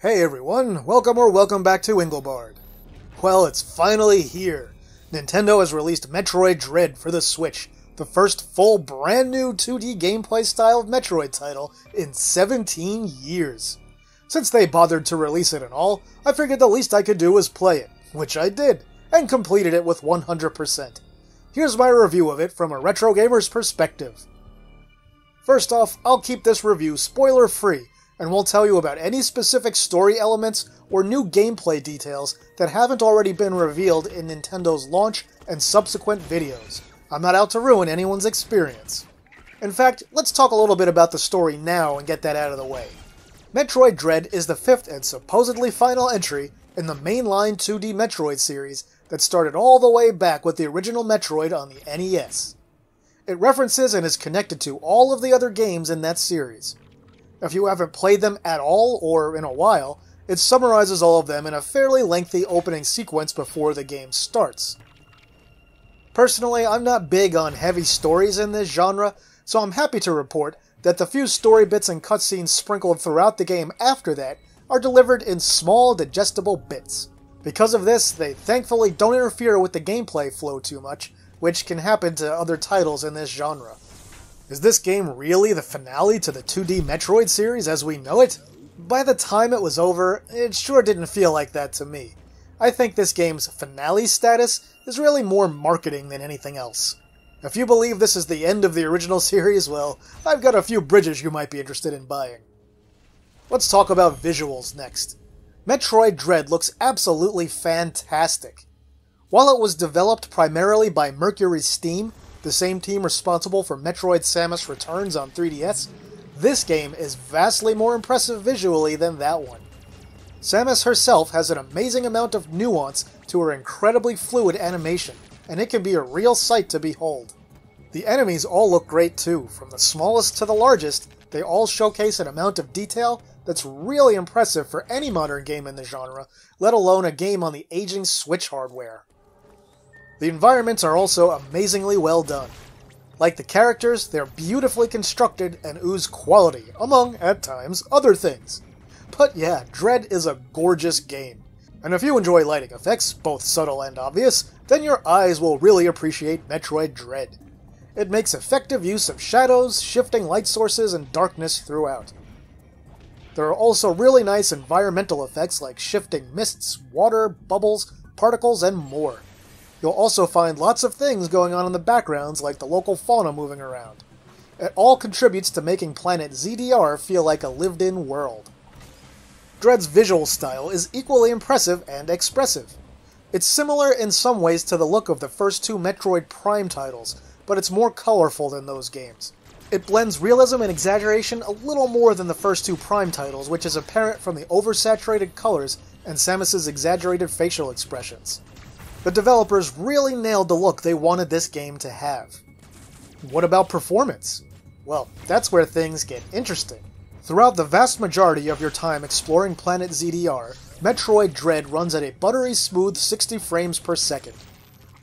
Hey everyone, welcome or welcome back to Engelbard. Well, it's finally here. Nintendo has released Metroid Dread for the Switch, the first full brand new 2D gameplay style of Metroid title in 17 years. Since they bothered to release it and all, I figured the least I could do was play it, which I did, and completed it with 100%. Here's my review of it from a Retrogamer's perspective. First off, I'll keep this review spoiler-free, and we'll tell you about any specific story elements or new gameplay details that haven't already been revealed in Nintendo's launch and subsequent videos. I'm not out to ruin anyone's experience. In fact, let's talk a little bit about the story now and get that out of the way. Metroid Dread is the fifth and supposedly final entry in the mainline 2D Metroid series that started all the way back with the original Metroid on the NES. It references and is connected to all of the other games in that series. If you haven't played them at all, or in a while, it summarizes all of them in a fairly lengthy opening sequence before the game starts. Personally, I'm not big on heavy stories in this genre, so I'm happy to report that the few story bits and cutscenes sprinkled throughout the game after that are delivered in small, digestible bits. Because of this, they thankfully don't interfere with the gameplay flow too much, which can happen to other titles in this genre. Is this game really the finale to the 2D Metroid series as we know it? By the time it was over, it sure didn't feel like that to me. I think this game's finale status is really more marketing than anything else. If you believe this is the end of the original series, well, I've got a few bridges you might be interested in buying. Let's talk about visuals next. Metroid Dread looks absolutely fantastic. While it was developed primarily by Mercury Steam, the same team responsible for Metroid Samus Returns on 3DS, this game is vastly more impressive visually than that one. Samus herself has an amazing amount of nuance to her incredibly fluid animation, and it can be a real sight to behold. The enemies all look great too, from the smallest to the largest. They all showcase an amount of detail that's really impressive for any modern game in the genre, let alone a game on the aging Switch hardware. The environments are also amazingly well done. Like the characters, they're beautifully constructed and ooze quality, among, at times, other things. But yeah, Dread is a gorgeous game. And if you enjoy lighting effects, both subtle and obvious, then your eyes will really appreciate Metroid Dread. It makes effective use of shadows, shifting light sources, and darkness throughout. There are also really nice environmental effects like shifting mists, water, bubbles, particles, and more. You'll also find lots of things going on in the backgrounds like the local fauna moving around. It all contributes to making Planet ZDR feel like a lived-in world. Dread's visual style is equally impressive and expressive. It's similar in some ways to the look of the first two Metroid Prime titles, but it's more colorful than those games. It blends realism and exaggeration a little more than the first two Prime titles, which is apparent from the oversaturated colors and Samus's exaggerated facial expressions. The developers really nailed the look they wanted this game to have. What about performance? Well, that's where things get interesting. Throughout the vast majority of your time exploring Planet ZDR, Metroid Dread runs at a buttery smooth 60 frames per second.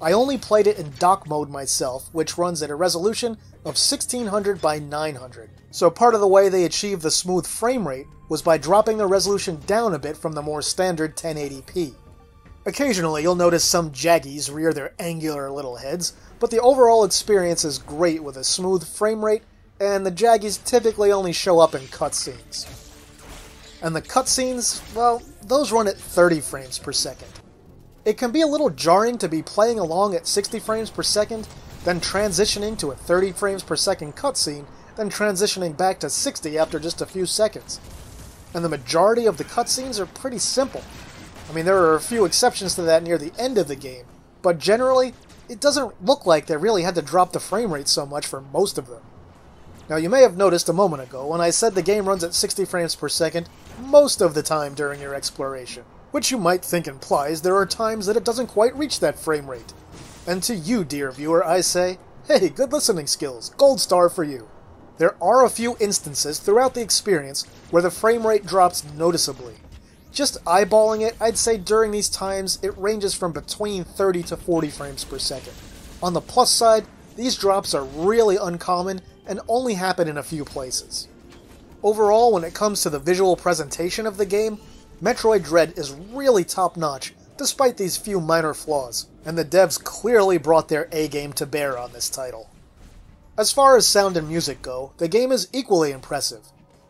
I only played it in dock mode myself, which runs at a resolution of 1600 by 900. So part of the way they achieved the smooth frame rate was by dropping the resolution down a bit from the more standard 1080p. Occasionally, you'll notice some jaggies rear their angular little heads, but the overall experience is great with a smooth frame rate, and the jaggies typically only show up in cutscenes. And the cutscenes, well, those run at 30 frames per second. It can be a little jarring to be playing along at 60 frames per second, then transitioning to a 30 frames per second cutscene, then transitioning back to 60 after just a few seconds. And the majority of the cutscenes are pretty simple. I mean, there are a few exceptions to that near the end of the game, but generally, it doesn't look like they really had to drop the frame rate so much for most of them. Now, you may have noticed a moment ago when I said the game runs at 60 frames per second most of the time during your exploration, which you might think implies there are times that it doesn't quite reach that frame rate. And to you, dear viewer, I say, hey, good listening skills, gold star for you. There are a few instances throughout the experience where the frame rate drops noticeably. Just eyeballing it, I'd say during these times it ranges from between 30 to 40 frames per second. On the plus side, these drops are really uncommon and only happen in a few places. Overall, when it comes to the visual presentation of the game, Metroid Dread is really top-notch, despite these few minor flaws, and the devs clearly brought their A-game to bear on this title. As far as sound and music go, the game is equally impressive.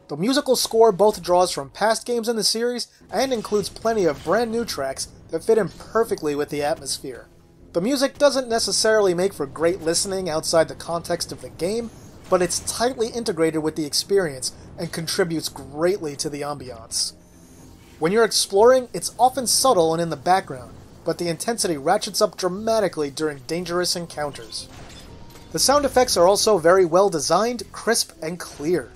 The musical score both draws from past games in the series and includes plenty of brand new tracks that fit in perfectly with the atmosphere. The music doesn't necessarily make for great listening outside the context of the game, but it's tightly integrated with the experience and contributes greatly to the ambiance. When you're exploring, it's often subtle and in the background, but the intensity ratchets up dramatically during dangerous encounters. The sound effects are also very well designed, crisp, and clear.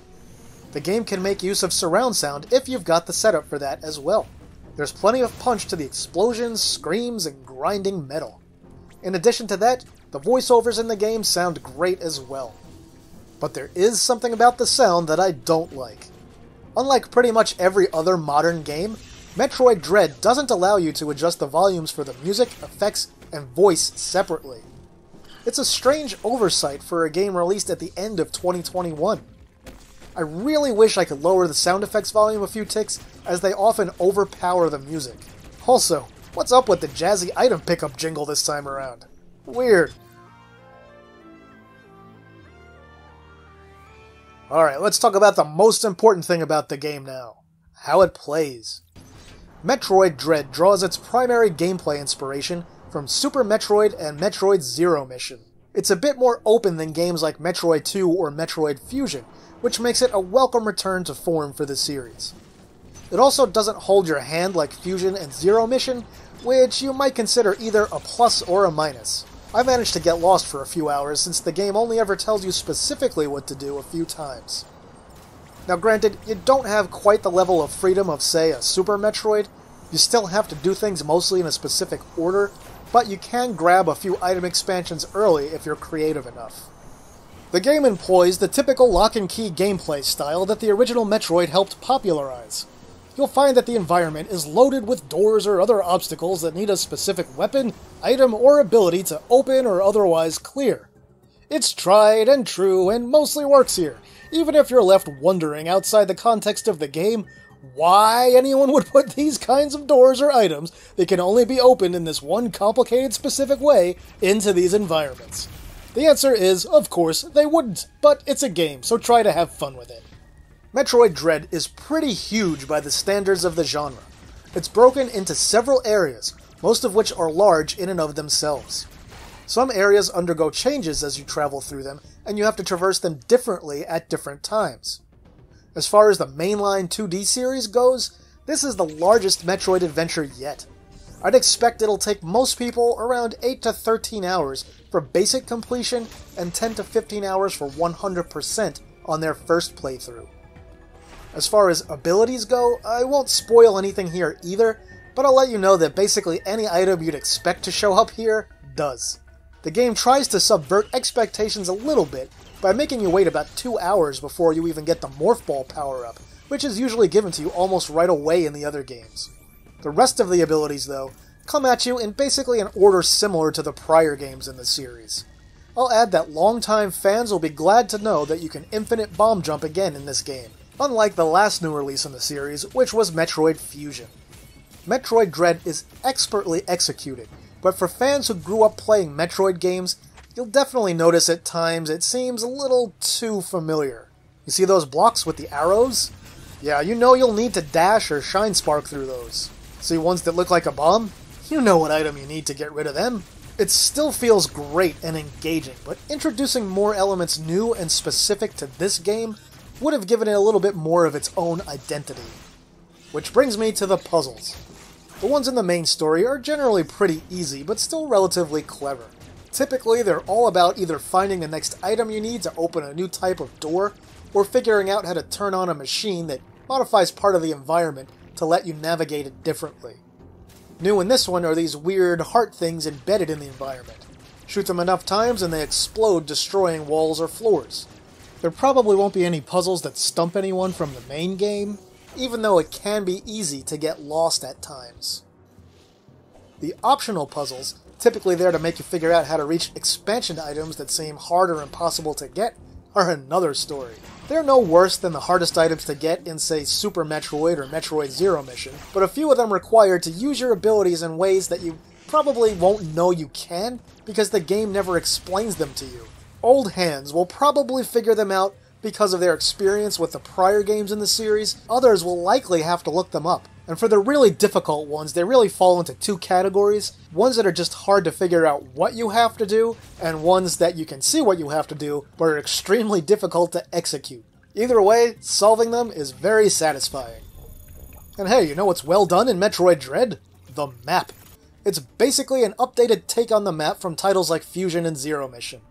The game can make use of surround sound if you've got the setup for that as well. There's plenty of punch to the explosions, screams, and grinding metal. In addition to that, the voiceovers in the game sound great as well. But there is something about the sound that I don't like. Unlike pretty much every other modern game, Metroid Dread doesn't allow you to adjust the volumes for the music, effects, and voice separately. It's a strange oversight for a game released at the end of 2021. I really wish I could lower the sound effects volume a few ticks, as they often overpower the music. Also, what's up with the jazzy item pickup jingle this time around? Weird. Alright, let's talk about the most important thing about the game now. How it plays. Metroid Dread draws its primary gameplay inspiration from Super Metroid and Metroid Zero Mission. It's a bit more open than games like Metroid 2 or Metroid Fusion, which makes it a welcome return to form for the series. It also doesn't hold your hand like Fusion and Zero Mission, which you might consider either a plus or a minus. I managed to get lost for a few hours since the game only ever tells you specifically what to do a few times. Now granted, you don't have quite the level of freedom of, say, a Super Metroid. You still have to do things mostly in a specific order, but you can grab a few item expansions early if you're creative enough. The game employs the typical lock-and-key gameplay style that the original Metroid helped popularize. You'll find that the environment is loaded with doors or other obstacles that need a specific weapon, item, or ability to open or otherwise clear. It's tried and true and mostly works here, even if you're left wondering outside the context of the game why anyone would put these kinds of doors or items that can only be opened in this one complicated specific way into these environments. The answer is, of course, they wouldn't, but it's a game, so try to have fun with it. Metroid Dread is pretty huge by the standards of the genre. It's broken into several areas, most of which are large in and of themselves. Some areas undergo changes as you travel through them, and you have to traverse them differently at different times. As far as the mainline 2D series goes, this is the largest Metroid adventure yet. I'd expect it'll take most people around 8 to 13 hours for basic completion and 10 to 15 hours for 100% on their first playthrough. As far as abilities go, I won't spoil anything here either, but I'll let you know that basically any item you'd expect to show up here does. The game tries to subvert expectations a little bit by making you wait about 2 hours before you even get the Morph Ball power-up, which is usually given to you almost right away in the other games. The rest of the abilities, though, come at you in basically an order similar to the prior games in the series. I'll add that longtime fans will be glad to know that you can infinite bomb jump again in this game, unlike the last new release in the series, which was Metroid Fusion. Metroid Dread is expertly executed, but for fans who grew up playing Metroid games, you'll definitely notice at times it seems a little too familiar. You see those blocks with the arrows? Yeah, you know you'll need to dash or shine spark through those. See ones that look like a bomb? You know what item you need to get rid of them. It still feels great and engaging, but introducing more elements new and specific to this game would have given it a little bit more of its own identity. Which brings me to the puzzles. The ones in the main story are generally pretty easy, but still relatively clever. Typically, they're all about either finding the next item you need to open a new type of door, or figuring out how to turn on a machine that modifies part of the environment to let you navigate it differently. New in this one are these weird heart things embedded in the environment. Shoot them enough times and they explode, destroying walls or floors. There probably won't be any puzzles that stump anyone from the main game, even though it can be easy to get lost at times. The optional puzzles, typically there to make you figure out how to reach expansion items that seem hard or impossible to get, are another story. They're no worse than the hardest items to get in, say, Super Metroid or Metroid Zero Mission, but a few of them require to use your abilities in ways that you probably won't know you can, because the game never explains them to you. Old hands will probably figure them out because of their experience with the prior games in the series. Others will likely have to look them up. And for the really difficult ones, they really fall into two categories. Ones that are just hard to figure out what you have to do, and ones that you can see what you have to do, but are extremely difficult to execute. Either way, solving them is very satisfying. And hey, you know what's well done in Metroid Dread? The map. It's basically an updated take on the map from titles like Fusion and Zero Mission.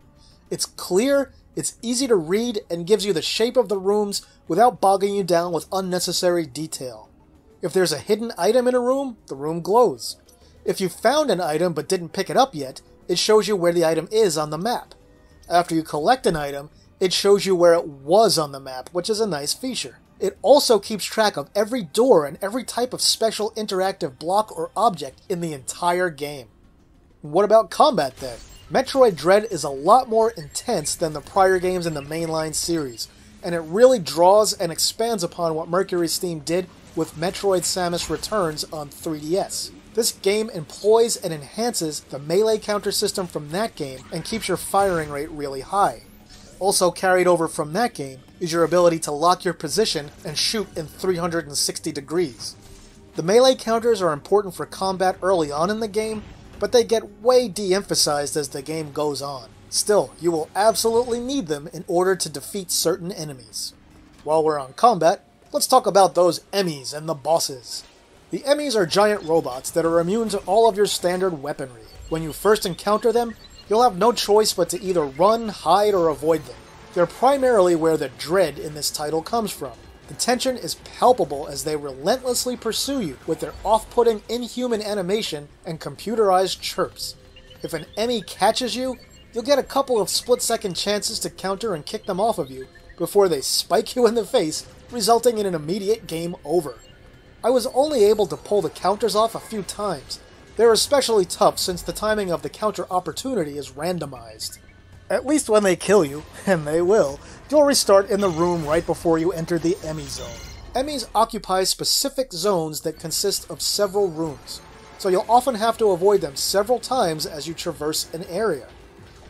It's clear, it's easy to read, and gives you the shape of the rooms without bogging you down with unnecessary detail. If there's a hidden item in a room, the room glows. If you found an item but didn't pick it up yet, it shows you where the item is on the map. After you collect an item, it shows you where it was on the map, which is a nice feature. It also keeps track of every door and every type of special interactive block or object in the entire game. What about combat then? Metroid Dread is a lot more intense than the prior games in the mainline series, and it really draws and expands upon what Mercury Steam did with Metroid Samus Returns on 3DS. This game employs and enhances the melee counter system from that game and keeps your firing rate really high. Also carried over from that game is your ability to lock your position and shoot in 360 degrees. The melee counters are important for combat early on in the game, but they get way de-emphasized as the game goes on. Still, you will absolutely need them in order to defeat certain enemies. While we're on combat, let's talk about those enemies and the bosses. The enemies are giant robots that are immune to all of your standard weaponry. When you first encounter them, you'll have no choice but to either run, hide, or avoid them. They're primarily where the dread in this title comes from. The tension is palpable as they relentlessly pursue you with their off-putting, inhuman animation and computerized chirps. If an enemy catches you, you'll get a couple of split-second chances to counter and kick them off of you before they spike you in the face, resulting in an immediate game over. I was only able to pull the counters off a few times. They're especially tough since the timing of the counter opportunity is randomized. At least when they kill you, and they will, you'll restart in the room right before you enter the Emmy zone. Emmys occupy specific zones that consist of several rooms, so you'll often have to avoid them several times as you traverse an area.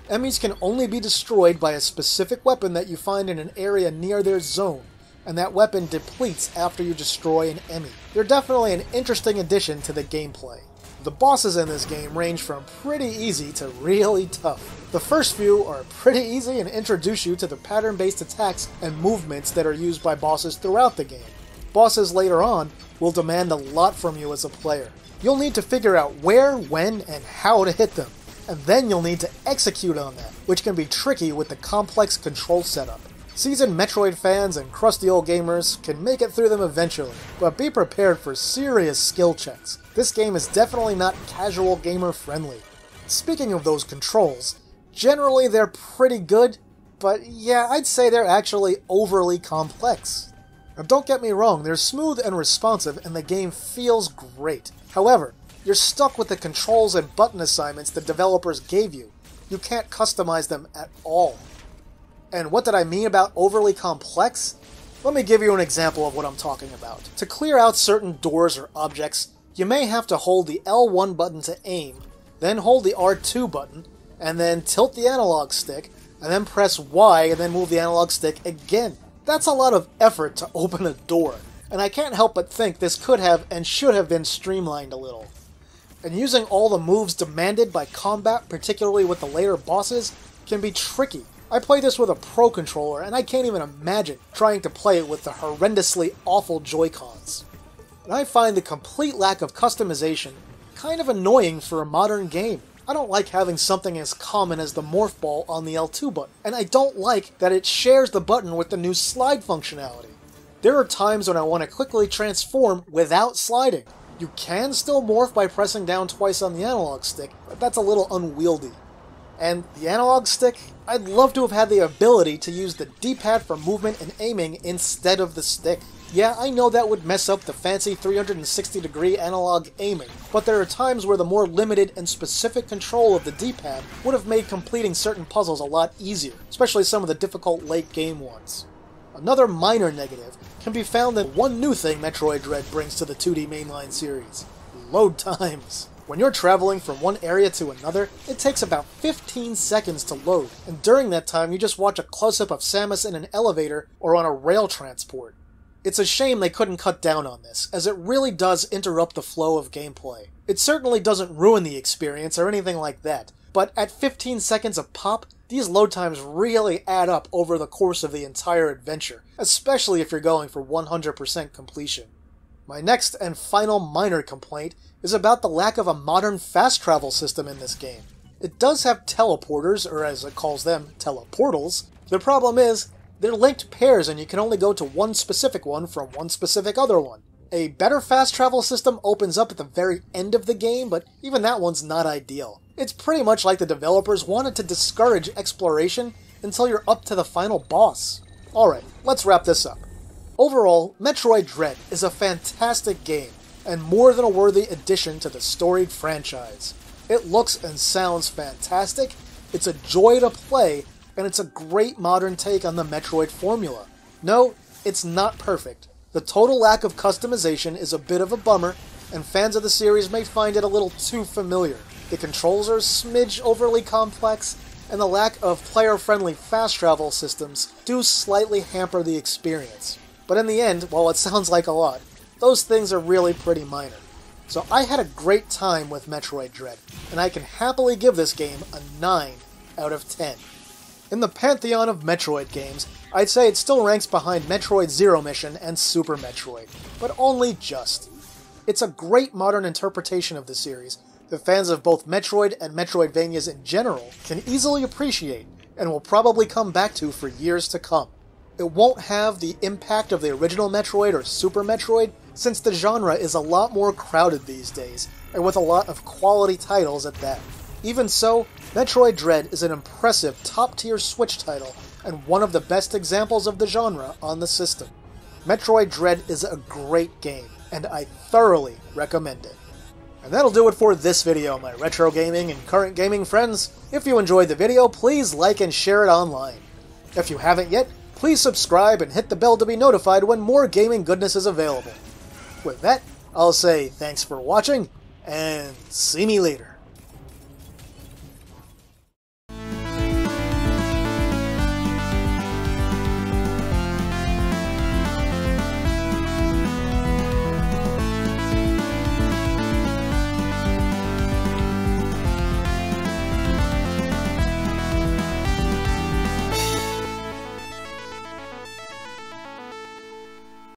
Emmys can only be destroyed by a specific weapon that you find in an area near their zone, and that weapon depletes after you destroy an Emmy. They're definitely an interesting addition to the gameplay. The bosses in this game range from pretty easy to really tough. The first few are pretty easy and introduce you to the pattern-based attacks and movements that are used by bosses throughout the game. Bosses later on will demand a lot from you as a player. You'll need to figure out where, when, and how to hit them, and then you'll need to execute on that, which can be tricky with the complex control setup. Seasoned Metroid fans and crusty old gamers can make it through them eventually, but be prepared for serious skill checks. This game is definitely not casual gamer friendly. Speaking of those controls, generally they're pretty good, but yeah, I'd say they're actually overly complex. Now don't get me wrong, they're smooth and responsive and the game feels great. However, you're stuck with the controls and button assignments the developers gave you. You can't customize them at all. And what did I mean about overly complex? Let me give you an example of what I'm talking about. To clear out certain doors or objects, you may have to hold the L1 button to aim, then hold the R2 button, and then tilt the analog stick, and then press Y and then move the analog stick again. That's a lot of effort to open a door, and I can't help but think this could have and should have been streamlined a little. And using all the moves demanded by combat, particularly with the later bosses, can be tricky. I play this with a Pro controller, and I can't even imagine trying to play it with the horrendously awful Joy-Cons. And I find the complete lack of customization kind of annoying for a modern game. I don't like having something as common as the morph ball on the L2 button, and I don't like that it shares the button with the new slide functionality. There are times when I want to quickly transform without sliding. You can still morph by pressing down twice on the analog stick, but that's a little unwieldy. And the analog stick, I'd love to have had the ability to use the D-pad for movement and aiming instead of the stick. Yeah, I know that would mess up the fancy 360-degree analog aiming, but there are times where the more limited and specific control of the D-pad would have made completing certain puzzles a lot easier, especially some of the difficult late-game ones. Another minor negative can be found in one new thing Metroid Dread brings to the 2D mainline series: load times. When you're traveling from one area to another, it takes about 15 seconds to load, and during that time you just watch a close-up of Samus in an elevator or on a rail transport. It's a shame they couldn't cut down on this, as it really does interrupt the flow of gameplay. It certainly doesn't ruin the experience or anything like that, but at 15 seconds a pop, these load times really add up over the course of the entire adventure, especially if you're going for 100% completion. My next and final minor complaint is about the lack of a modern fast travel system in this game. It does have teleporters, or as it calls them, teleportals. The problem is, they're linked pairs and you can only go to one specific one from one specific other one. A better fast travel system opens up at the very end of the game, but even that one's not ideal. It's pretty much like the developers wanted to discourage exploration until you're up to the final boss. Alright, let's wrap this up. Overall, Metroid Dread is a fantastic game, and more than a worthy addition to the storied franchise. It looks and sounds fantastic, it's a joy to play, and it's a great modern take on the Metroid formula. No, it's not perfect. The total lack of customization is a bit of a bummer, and fans of the series may find it a little too familiar. The controls are a smidge overly complex, and the lack of player-friendly fast travel systems do slightly hamper the experience. But in the end, while it sounds like a lot, those things are really pretty minor. So I had a great time with Metroid Dread, and I can happily give this game a 9 out of 10. In the pantheon of Metroid games, I'd say it still ranks behind Metroid Zero Mission and Super Metroid, but only just. It's a great modern interpretation of the series that fans of both Metroid and Metroidvanias in general can easily appreciate, and will probably come back to for years to come. It won't have the impact of the original Metroid or Super Metroid, since the genre is a lot more crowded these days, and with a lot of quality titles at that. Even so, Metroid Dread is an impressive top-tier Switch title, and one of the best examples of the genre on the system. Metroid Dread is a great game, and I thoroughly recommend it. And that'll do it for this video, my retro gaming and current gaming friends. If you enjoyed the video, please like and share it online. If you haven't yet, please subscribe and hit the bell to be notified when more gaming goodness is available. With that, I'll say thanks for watching, and see me later.